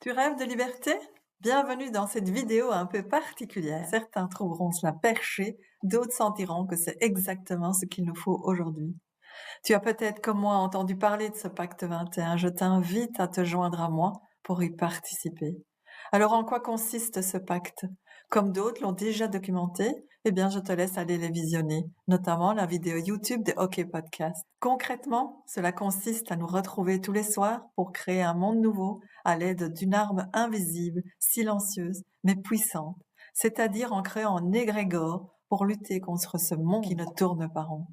Tu rêves de liberté? Bienvenue dans cette vidéo un peu particulière. Certains trouveront cela perché, d'autres sentiront que c'est exactement ce qu'il nous faut aujourd'hui. Tu as peut-être comme moi entendu parler de ce pacte 21. Je t'invite à te joindre à moi pour y participer. Alors en quoi consiste ce pacte? Comme d'autres l'ont déjà documenté, eh bien je te laisse aller les visionner, notamment la vidéo YouTube de OK Podcast. Concrètement, cela consiste à nous retrouver tous les soirs pour créer un monde nouveau à l'aide d'une arme invisible, silencieuse, mais puissante, c'est-à-dire en créant un égrégore pour lutter contre ce monde qui ne tourne pas rond.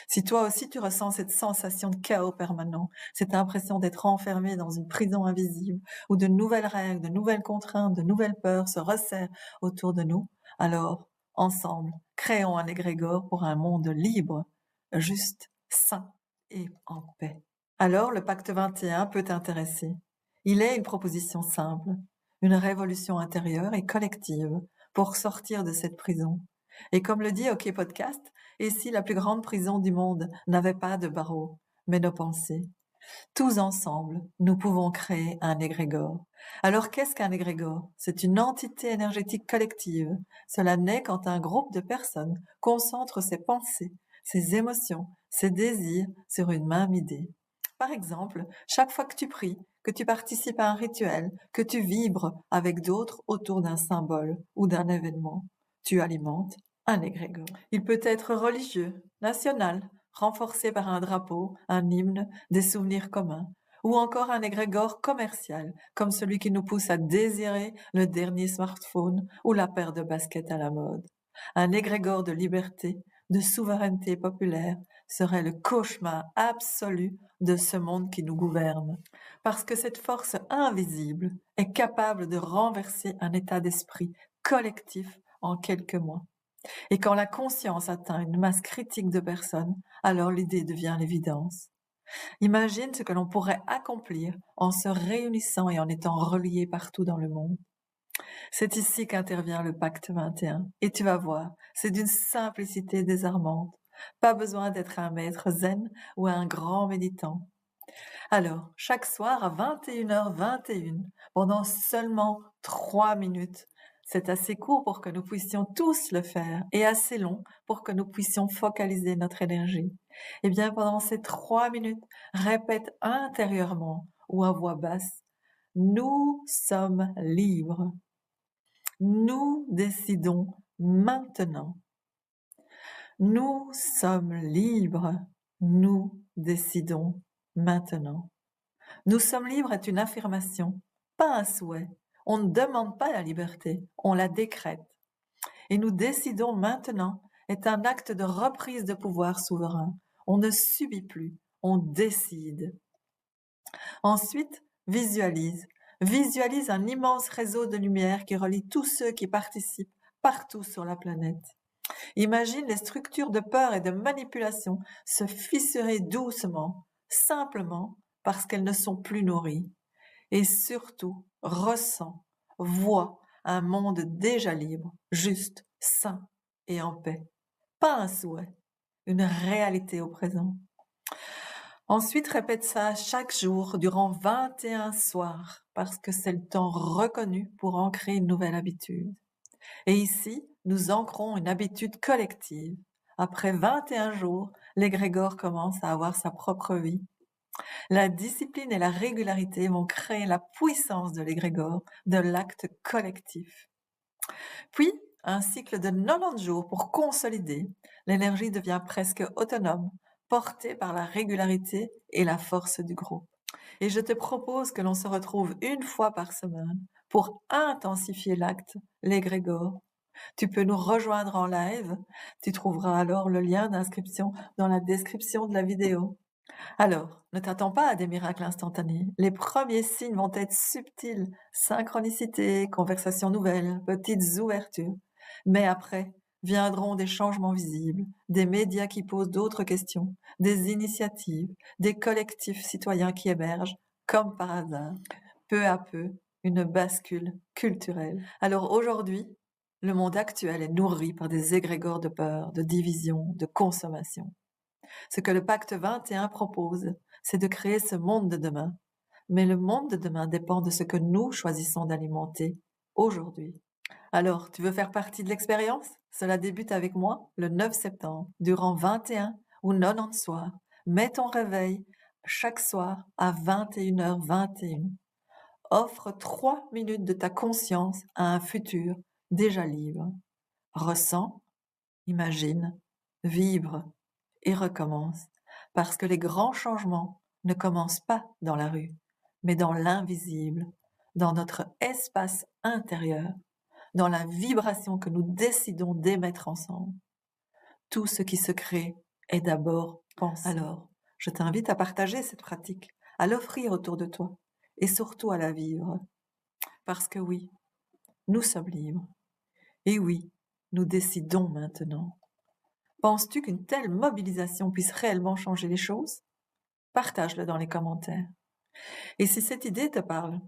Si toi aussi tu ressens cette sensation de chaos permanent, cette impression d'être enfermé dans une prison invisible, où de nouvelles règles, de nouvelles contraintes, de nouvelles peurs se resserrent autour de nous, alors, ensemble, créons un égrégore pour un monde libre, juste, sain et en paix. Alors, le pacte 21 peut t'intéresser. Il est une proposition simple, une révolution intérieure et collective pour sortir de cette prison. Et comme le dit OK Podcast, et si la plus grande prison du monde n'avait pas de barreaux, mais nos pensées? Tous ensemble, nous pouvons créer un égrégore. Alors qu'est-ce qu'un égrégore? C'est une entité énergétique collective. Cela naît quand un groupe de personnes concentre ses pensées, ses émotions, ses désirs sur une même idée. Par exemple, chaque fois que tu pries, que tu participes à un rituel, que tu vibres avec d'autres autour d'un symbole ou d'un événement, tu alimentes un égrégore. Il peut être religieux, national, renforcé par un drapeau, un hymne, des souvenirs communs, ou encore un égrégore commercial, comme celui qui nous pousse à désirer le dernier smartphone ou la paire de baskets à la mode. Un égrégore de liberté, de souveraineté populaire serait le cauchemar absolu de ce monde qui nous gouverne, parce que cette force invisible est capable de renverser un état d'esprit collectif en quelques mois. Et quand la conscience atteint une masse critique de personnes, alors l'idée devient l'évidence. Imagine ce que l'on pourrait accomplir en se réunissant et en étant reliés partout dans le monde. C'est ici qu'intervient le pacte 21. Et tu vas voir, c'est d'une simplicité désarmante. Pas besoin d'être un maître zen ou un grand méditant. Alors, chaque soir à 21h21, pendant seulement 3 minutes, c'est assez court pour que nous puissions tous le faire et assez long pour que nous puissions focaliser notre énergie. Eh bien, pendant ces 3 minutes, répète intérieurement ou à voix basse, nous sommes libres. Nous décidons maintenant. Nous sommes libres. Nous décidons maintenant. Nous sommes libres est une affirmation, pas un souhait. On ne demande pas la liberté, on la décrète. Et nous décidons maintenant est un acte de reprise de pouvoir souverain. On ne subit plus, on décide. Ensuite, visualise. Visualise un immense réseau de lumière qui relie tous ceux qui participent partout sur la planète. Imagine les structures de peur et de manipulation se fissurer doucement, simplement parce qu'elles ne sont plus nourries. Et surtout, ressens, vois un monde déjà libre, juste, sain et en paix. Pas un souhait, une réalité au présent. Ensuite, répète ça chaque jour durant 21 soirs, parce que c'est le temps reconnu pour ancrer une nouvelle habitude. Et ici, nous ancrons une habitude collective. Après 21 jours, l'égrégore commence à avoir sa propre vie. La discipline et la régularité vont créer la puissance de l'égrégore, de l'acte collectif. Puis, un cycle de 90 jours pour consolider. L'énergie devient presque autonome, portée par la régularité et la force du groupe. Et je te propose que l'on se retrouve une fois par semaine pour intensifier l'acte, l'égrégore. Tu peux nous rejoindre en live. Tu trouveras alors le lien d'inscription dans la description de la vidéo. Alors, ne t'attends pas à des miracles instantanés. Les premiers signes vont être subtils, synchronicité, conversations nouvelles, petites ouvertures. Mais après, viendront des changements visibles, des médias qui posent d'autres questions, des initiatives, des collectifs citoyens qui émergent, comme par hasard. Peu à peu, une bascule culturelle. Alors aujourd'hui, le monde actuel est nourri par des égrégores de peur, de division, de consommation. Ce que le pacte 21 propose, c'est de créer ce monde de demain, Mais le monde de demain dépend de ce que nous choisissons d'alimenter aujourd'hui. Alors, tu veux faire partie de l'expérience? Cela débute avec moi le 9 septembre, durant 21 ou 90 soirs. Mets ton réveil chaque soir à 21h21. Offre 3 minutes de ta conscience à un futur déjà libre. Ressens, imagine, vibre et recommence. Parce que les grands changements ne commencent pas dans la rue, mais dans l'invisible, dans notre espace intérieur, dans la vibration que nous décidons d'émettre ensemble. Tout ce qui se crée est d'abord pensé. Alors, je t'invite à partager cette pratique, à l'offrir autour de toi et surtout à la vivre. Parce que oui, nous sommes libres. Et oui, nous décidons maintenant. Penses-tu qu'une telle mobilisation puisse réellement changer les choses? Partage-le dans les commentaires. Et si cette idée te parle,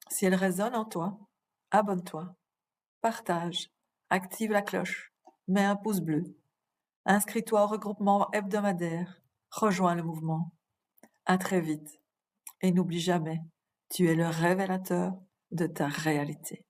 si elle résonne en toi, abonne-toi, partage, active la cloche, mets un pouce bleu, inscris-toi au regroupement hebdomadaire, rejoins le mouvement. À très vite. Et n'oublie jamais, tu es le révélateur de ta réalité.